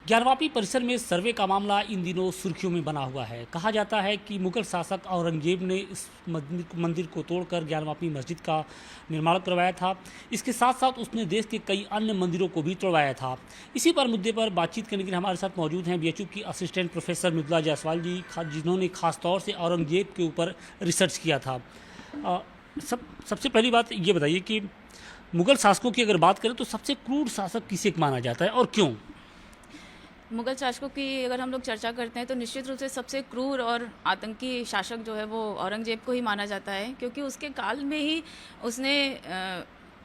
ज्ञानवापी परिसर में सर्वे का मामला इन दिनों सुर्खियों में बना हुआ है। कहा जाता है कि मुगल शासक औरंगजेब ने इस मंदिर को तोड़कर ज्ञानवापी मस्जिद का निर्माण करवाया था। इसके साथ साथ उसने देश के कई अन्य मंदिरों को भी तोड़वाया था। इसी पर मुद्दे पर बातचीत करने के लिए हमारे साथ मौजूद हैं बीएचयू की असिस्टेंट प्रोफेसर मृदुला जायसवाल जी, जिन्होंने खास तौर से औरंगजेब के ऊपर रिसर्च किया था। सबसे पहली बात ये बताइए कि मुगल शासकों की अगर बात करें तो सबसे क्रूर शासक किसे माना जाता है और क्यों? मुगल शासकों की अगर हम लोग चर्चा करते हैं तो निश्चित रूप से सबसे क्रूर और आतंकी शासक जो है वो औरंगजेब को ही माना जाता है, क्योंकि उसके काल में ही उसने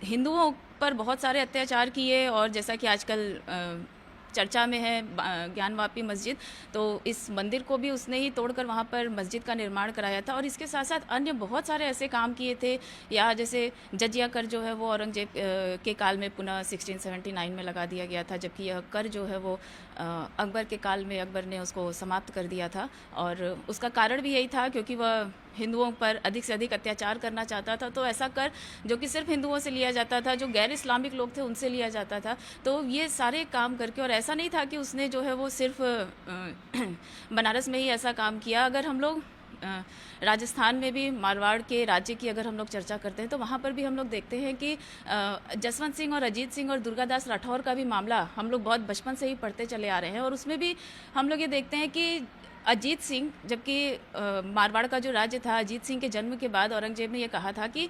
हिंदुओं पर बहुत सारे अत्याचार किए। और जैसा कि आजकल चर्चा में है ज्ञानवापी मस्जिद, तो इस मंदिर को भी उसने ही तोड़कर वहाँ पर मस्जिद का निर्माण कराया था। और इसके साथ साथ अन्य बहुत सारे ऐसे काम किए थे, या जैसे जजिया कर जो है वो औरंगजेब के काल में पुनः 1679 में लगा दिया गया था, जबकि यह कर जो है वो अकबर के काल में अकबर ने उसको समाप्त कर दिया था। और उसका कारण भी यही था क्योंकि वह हिंदुओं पर अधिक से अधिक अत्याचार करना चाहता था। तो ऐसा कर जो कि सिर्फ हिंदुओं से लिया जाता था, जो गैर इस्लामिक लोग थे उनसे लिया जाता था। तो ये सारे काम करके, और ऐसा नहीं था कि उसने जो है वो सिर्फ बनारस में ही ऐसा काम किया। अगर हम लोग राजस्थान में भी मारवाड़ के राज्य की अगर हम लोग चर्चा करते हैं तो वहाँ पर भी हम लोग देखते हैं कि जसवंत सिंह और अजीत सिंह और दुर्गादास राठौर का भी मामला हम लोग बहुत बचपन से ही पढ़ते चले आ रहे हैं। और उसमें भी हम लोग ये देखते हैं कि अजीत सिंह, जबकि मारवाड़ का जो राज्य था, अजीत सिंह के जन्म के बाद औरंगजेब ने यह कहा था कि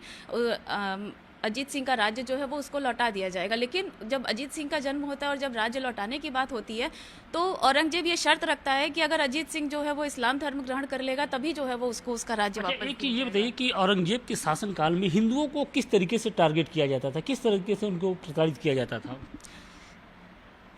अजीत सिंह का राज्य जो है वो उसको लौटा दिया जाएगा। लेकिन जब अजीत सिंह का जन्म होता है और जब राज्य लौटाने की बात होती है तो औरंगजेब ये शर्त रखता है कि अगर अजीत सिंह जो है वो इस्लाम धर्म ग्रहण कर लेगा तभी जो है वो उसको उसका राज्य वापस। एक ये बताइए कि औरंगजेब के शासनकाल में हिंदुओं को किस तरीके से टारगेट किया जाता था, किस तरीके से उनको प्रताड़ित किया जाता था?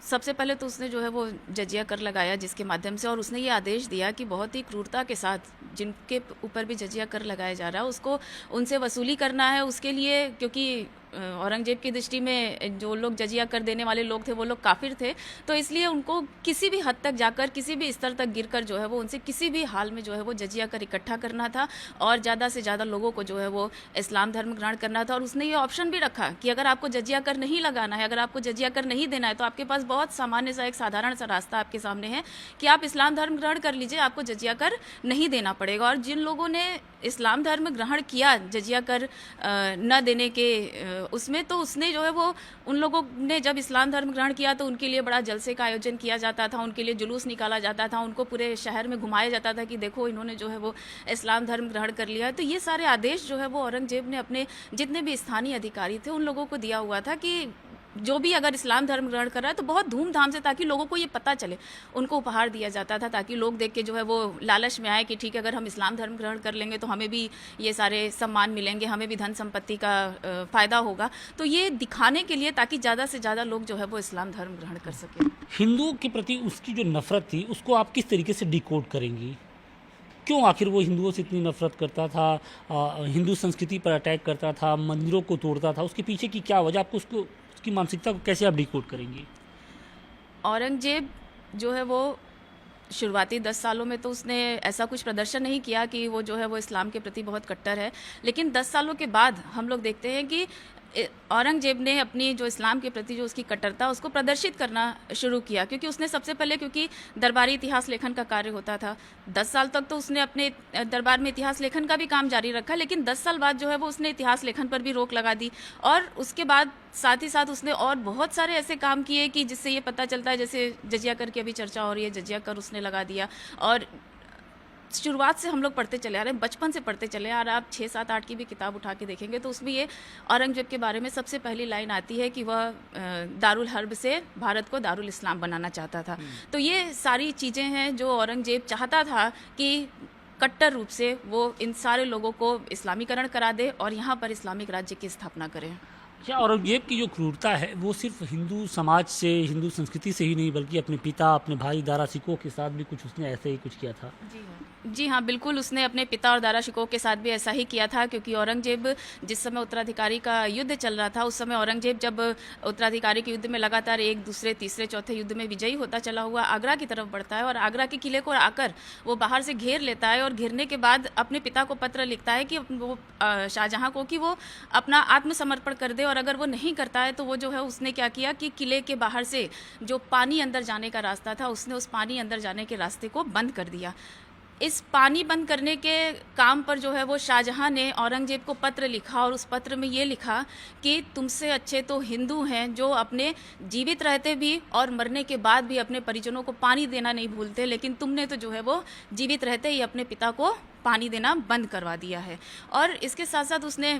सबसे पहले तो उसने जो है वो जजिया कर लगाया, जिसके माध्यम से, और उसने ये आदेश दिया कि बहुत ही क्रूरता के साथ जिनके ऊपर भी जजिया कर लगाया जा रहा है उसको उनसे वसूली करना है। उसके लिए, क्योंकि औरंगजेब की दृष्टि में जो लोग जजिया कर देने वाले लोग थे वो लोग काफिर थे, तो इसलिए उनको किसी भी हद तक जाकर, किसी भी स्तर तक गिरकर जो है वो उनसे किसी भी हाल में जो है वो जजिया कर इकट्ठा करना था और ज़्यादा से ज़्यादा लोगों को जो है वो इस्लाम धर्म ग्रहण करना था। और उसने ये ऑप्शन भी रखा कि अगर आपको जजिया कर नहीं लगाना है, अगर आपको जजिया कर नहीं देना है, तो आपके पास बहुत सामान्य सा एक साधारण सा रास्ता आपके सामने है कि आप इस्लाम धर्म ग्रहण कर लीजिए, आपको जजिया कर नहीं देना पड़ेगा। और जिन लोगों ने इस्लाम धर्म ग्रहण किया जजिया कर न देने के उसमें, तो उसने जो है वो उन लोगों ने जब इस्लाम धर्म ग्रहण किया तो उनके लिए बड़ा जलसे का आयोजन किया जाता था, उनके लिए जुलूस निकाला जाता था, उनको पूरे शहर में घुमाया जाता था कि देखो इन्होंने जो है वो इस्लाम धर्म ग्रहण कर लिया है। तो ये सारे आदेश जो है वो औरंगजेब ने अपने जितने भी स्थानीय अधिकारी थे उन लोगों को दिया हुआ था कि जो भी अगर इस्लाम धर्म ग्रहण कर रहा है तो बहुत धूमधाम से, ताकि लोगों को ये पता चले, उनको उपहार दिया जाता था ताकि लोग देख के जो है वो लालच में आए कि ठीक है, अगर हम इस्लाम धर्म ग्रहण कर लेंगे तो हमें भी ये सारे सम्मान मिलेंगे, हमें भी धन संपत्ति का फ़ायदा होगा। तो ये दिखाने के लिए, ताकि ज़्यादा से ज़्यादा लोग जो है वो इस्लाम धर्म ग्रहण कर सकें। हिंदुओं के प्रति उसकी जो नफरत थी उसको आप किस तरीके से डिकोड करेंगी? क्यों आखिर वो हिंदुओं से इतनी नफरत करता था, हिंदू संस्कृति पर अटैक करता था, मंदिरों को तोड़ता था? उसके पीछे की क्या वजह, आपको उसकी मानसिकता को कैसे आप डिकोड करेंगी? औरंगजेब जो है वो शुरुआती 10 सालों में तो उसने ऐसा कुछ प्रदर्शन नहीं किया कि वो जो है वो इस्लाम के प्रति बहुत कट्टर है। लेकिन 10 सालों के बाद हम लोग देखते हैं कि औरंगजेब ने अपनी जो इस्लाम के प्रति जो उसकी कट्टरता उसको प्रदर्शित करना शुरू किया, क्योंकि उसने सबसे पहले, क्योंकि दरबारी इतिहास लेखन का कार्य होता था, 10 साल तक तो उसने अपने दरबार में इतिहास लेखन का भी काम जारी रखा, लेकिन 10 साल बाद जो है वो उसने इतिहास लेखन पर भी रोक लगा दी। और उसके बाद साथ ही साथ उसने और बहुत सारे ऐसे काम किए कि जिससे ये पता चलता है, जैसे जजिया कर की अभी चर्चा हो रही है, जजिया कर उसने लगा दिया। और शुरुआत से हम लोग पढ़ते चले आ रहे हैं, बचपन से पढ़ते चले आ रहे हैं। आप 6, 7, 8 की भी किताब उठा के देखेंगे तो उसमें ये औरंगजेब के बारे में सबसे पहली लाइन आती है कि वह दारुल हर्ब से भारत को दारुल इस्लाम बनाना चाहता था। तो ये सारी चीज़ें हैं जो औरंगजेब चाहता था कि कट्टर रूप से वो इन सारे लोगों को इस्लामीकरण करा दे और यहाँ पर इस्लामिक राज्य की स्थापना करें। क्या औरंगजेब की जो क्रूरता है वो सिर्फ हिंदू समाज से, हिंदू संस्कृति से ही नहीं, बल्कि अपने पिता, अपने भाई दारा शिकोह के साथ भी कुछ उसने ऐसे ही कुछ किया था? जी हाँ, बिल्कुल उसने अपने पिता और दारा शिकोह के साथ भी ऐसा ही किया था, क्योंकि औरंगजेब जिस समय उत्तराधिकारी का युद्ध चल रहा था, उस समय औरंगजेब जब उत्तराधिकारी के युद्ध में लगातार एक दूसरे तीसरे चौथे युद्ध में विजयी होता चला हुआ आगरा की तरफ बढ़ता है और आगरा के किले को आकर वो बाहर से घेर लेता है और घेरने के बाद अपने पिता को पत्र लिखता है कि वो शाहजहाँ को कि वो अपना आत्मसमर्पण कर दे और और अगर वो नहीं करता है तो वो जो है उसने क्या किया कि किले के बाहर से जो पानी अंदर जाने का रास्ता था, उसने उस पानी अंदर जाने के रास्ते को बंद कर दिया। इस पानी बंद करने के काम पर जो है वो शाहजहां ने औरंगजेब को पत्र लिखा और उस पत्र में ये लिखा कि तुमसे अच्छे तो हिंदू हैं जो अपने जीवित रहते भी और मरने के बाद भी अपने परिजनों को पानी देना नहीं भूलते, लेकिन तुमने तो जो है वो जीवित रहते ही अपने पिता को पानी देना बंद करवा दिया है। और इसके साथ साथ उसने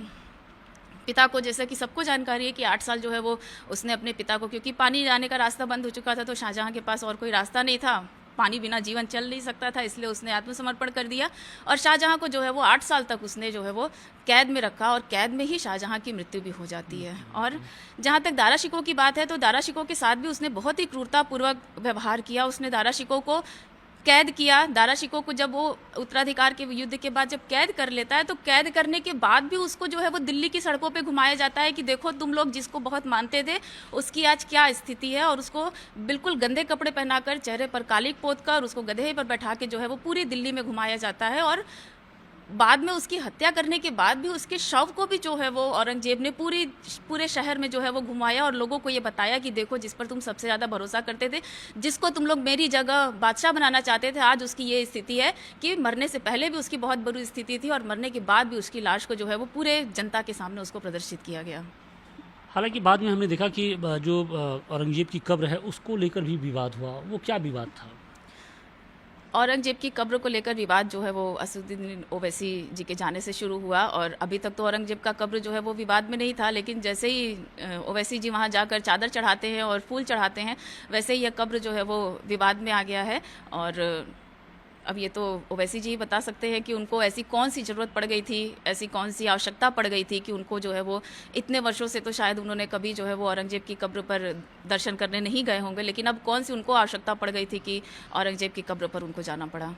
पिता को, जैसा कि सबको जानकारी है कि 8 साल जो है वो उसने अपने पिता को, क्योंकि पानी जाने का रास्ता बंद हो चुका था तो शाहजहां के पास और कोई रास्ता नहीं था, पानी बिना जीवन चल नहीं सकता था, इसलिए उसने आत्मसमर्पण कर दिया। और शाहजहां को जो है वो 8 साल तक उसने जो है वो कैद में रखा और कैद में ही शाहजहां की मृत्यु भी हो जाती है। और जहां तक दारा शिकोह की बात है तो दारा शिकोह के साथ भी उसने बहुत ही क्रूरतापूर्वक व्यवहार किया। उसने दारा शिकोह को कैद किया। दारा शिकोह को जब वो उत्तराधिकार के युद्ध के बाद जब कैद कर लेता है तो कैद करने के बाद भी उसको जो है वो दिल्ली की सड़कों पे घुमाया जाता है कि देखो तुम लोग जिसको बहुत मानते थे उसकी आज क्या स्थिति है, और उसको बिल्कुल गंदे कपड़े पहनाकर, चेहरे पर कालिक पोत कर उसको गधे पर बैठा के जो है वो पूरी दिल्ली में घुमाया जाता है। और बाद में उसकी हत्या करने के बाद भी उसके शव को भी जो है वो औरंगजेब ने पूरे शहर में जो है वो घुमाया और लोगों को ये बताया कि देखो जिस पर तुम सबसे ज़्यादा भरोसा करते थे, जिसको तुम लोग मेरी जगह बादशाह बनाना चाहते थे, आज उसकी ये स्थिति है कि मरने से पहले भी उसकी बहुत बुरी स्थिति थी और मरने के बाद भी उसकी लाश को जो है वो पूरे जनता के सामने उसको प्रदर्शित किया गया। हालांकि बाद में हमने देखा कि जो औरंगजेब की कब्र है उसको लेकर भी विवाद हुआ, वो क्या विवाद था? औरंगजेब की कब्र को लेकर विवाद जो है वो असदुद्दीन ओवैसी जी के जाने से शुरू हुआ, और अभी तक तो औरंगजेब का कब्र जो है वो विवाद में नहीं था, लेकिन जैसे ही ओवैसी जी वहाँ जाकर चादर चढ़ाते हैं और फूल चढ़ाते हैं, वैसे ही यह कब्र जो है वो विवाद में आ गया है। और अब ये तो ओवैसी जी ही बता सकते हैं कि उनको ऐसी कौन सी ज़रूरत पड़ गई थी, ऐसी कौन सी आवश्यकता पड़ गई थी कि उनको जो है वो इतने वर्षों से तो शायद उन्होंने कभी जो है वो औरंगजेब की कब्र पर दर्शन करने नहीं गए होंगे, लेकिन अब कौन सी उनको आवश्यकता पड़ गई थी कि औरंगजेब की कब्र पर उनको जाना पड़ा।